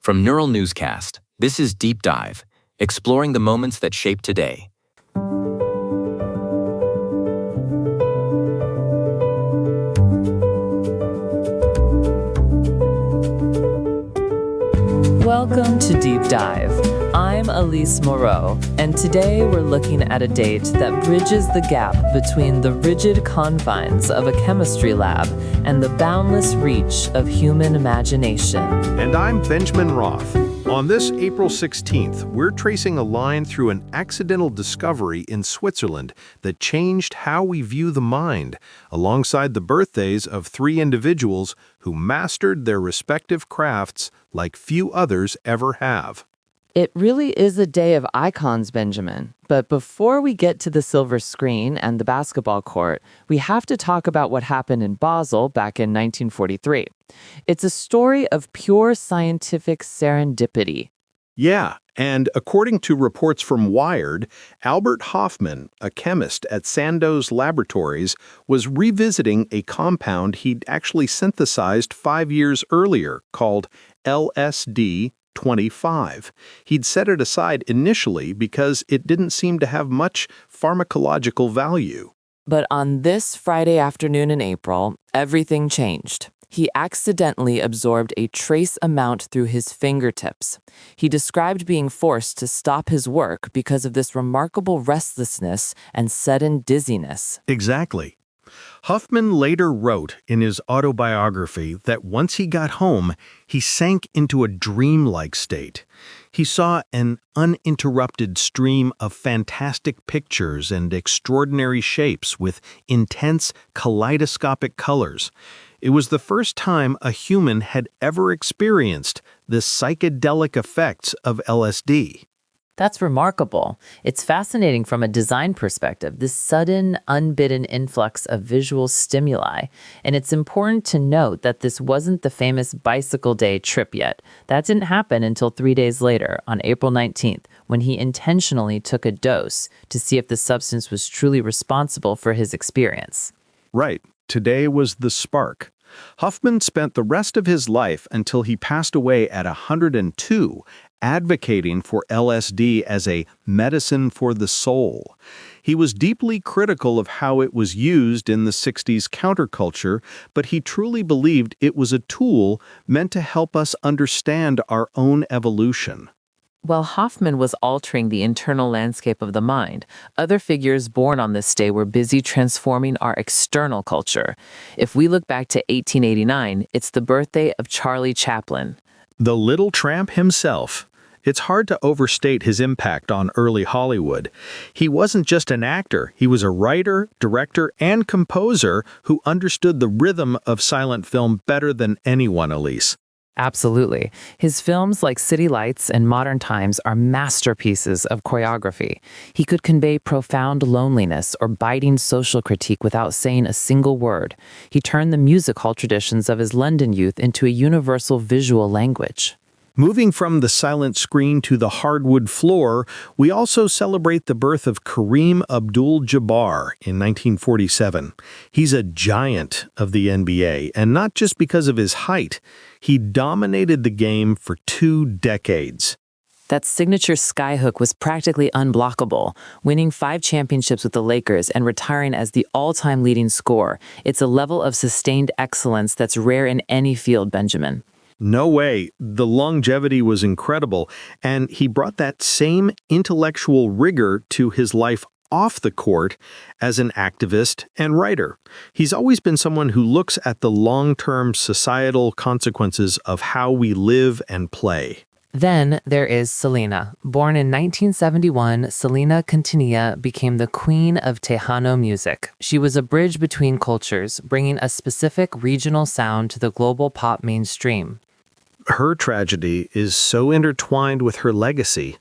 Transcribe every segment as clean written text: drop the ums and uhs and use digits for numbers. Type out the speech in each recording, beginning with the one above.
From Neural Newscast, this is Deep Dive, exploring the moments that shape today. Welcome to Deep Dive. I'm Elise Moreau, and today we're looking at a date that bridges the gap between the rigid confines of a chemistry lab and the boundless reach of human imagination. And I'm Benjamin Roth. On this April 16th, we're tracing a line through an accidental discovery in Switzerland that changed how we view the mind, alongside the birthdays of three individuals who mastered their respective crafts like few others ever have. It really is a day of icons, Benjamin. But before we get to the silver screen and the basketball court, we have to talk about what happened in Basel back in 1943. It's a story of pure scientific serendipity. Yeah, and according to reports from Wired, Albert Hofmann, a chemist at Sandoz Laboratories, was revisiting a compound he'd actually synthesized 5 years earlier called LSD 25. He'd set it aside initially because it didn't seem to have much pharmacological value. But on this Friday afternoon in April, everything changed. He accidentally absorbed a trace amount through his fingertips. He described being forced to stop his work because of this remarkable restlessness and sudden dizziness. Exactly. Huffman later wrote in his autobiography that once he got home, he sank into a dreamlike state. He saw an uninterrupted stream of fantastic pictures and extraordinary shapes with intense kaleidoscopic colors. It was the first time a human had ever experienced the psychedelic effects of LSD. That's remarkable. It's fascinating from a design perspective, this sudden, unbidden influx of visual stimuli. And it's important to note that this wasn't the famous bicycle day trip yet. That didn't happen until 3 days later, on April 19th, when he intentionally took a dose to see if the substance was truly responsible for his experience. Right. Today was the spark. Huffman spent the rest of his life until he passed away at 102, advocating for LSD as a medicine for the soul. He was deeply critical of how it was used in the 60s counterculture, but he truly believed it was a tool meant to help us understand our own evolution. While Hofmann was altering the internal landscape of the mind, other figures born on this day were busy transforming our external culture. If we look back to 1889, it's the birthday of Charlie Chaplin. The little tramp himself. It's hard to overstate his impact on early Hollywood. He wasn't just an actor, he was a writer, director, and composer who understood the rhythm of silent film better than anyone, Elise. Absolutely. His films like City Lights and Modern Times are masterpieces of choreography. He could convey profound loneliness or biting social critique without saying a single word. He turned the music hall traditions of his London youth into a universal visual language. Moving from the silent screen to the hardwood floor, we also celebrate the birth of Kareem Abdul-Jabbar in 1947. He's a giant of the NBA, and not just because of his height. He dominated the game for 2 decades. That signature skyhook was practically unblockable, winning 5 championships with the Lakers and retiring as the all-time leading scorer. It's a level of sustained excellence that's rare in any field, Benjamin. No way. The longevity was incredible, and he brought that same intellectual rigor to his life off the court as an activist and writer. He's always been someone who looks at the long-term societal consequences of how we live and play. Then there is Selena. Born in 1971, Selena Quintanilla became the queen of Tejano music. She was a bridge between cultures, bringing a specific regional sound to the global pop mainstream. Her tragedy is so intertwined with her legacy.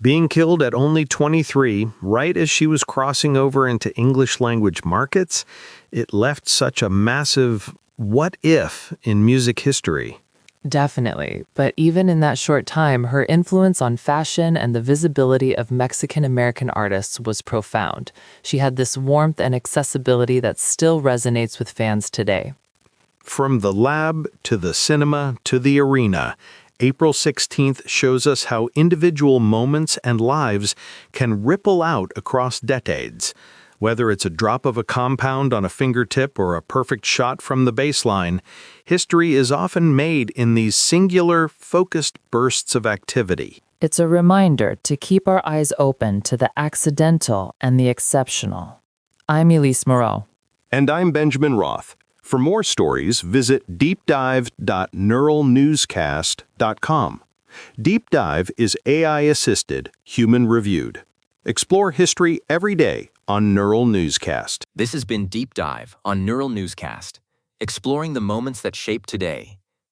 Being killed at only 23, right as she was crossing over into English language markets, it left such a massive what if in music history. Definitely. But even in that short time, her influence on fashion and the visibility of Mexican-American artists was profound. She had this warmth and accessibility that still resonates with fans today. From the lab to the cinema to the arena, April 16th shows us how individual moments and lives can ripple out across decades. Whether it's a drop of a compound on a fingertip or a perfect shot from the baseline, history is often made in these singular, focused bursts of activity. It's a reminder to keep our eyes open to the accidental and the exceptional. I'm Elise Moreau. And I'm Benjamin Roth. For more stories, visit deepdive.neuralnewscast.com. Deep Dive is AI-assisted, human-reviewed. Explore history every day on Neural Newscast. This has been Deep Dive on Neural Newscast, exploring the moments that shape today.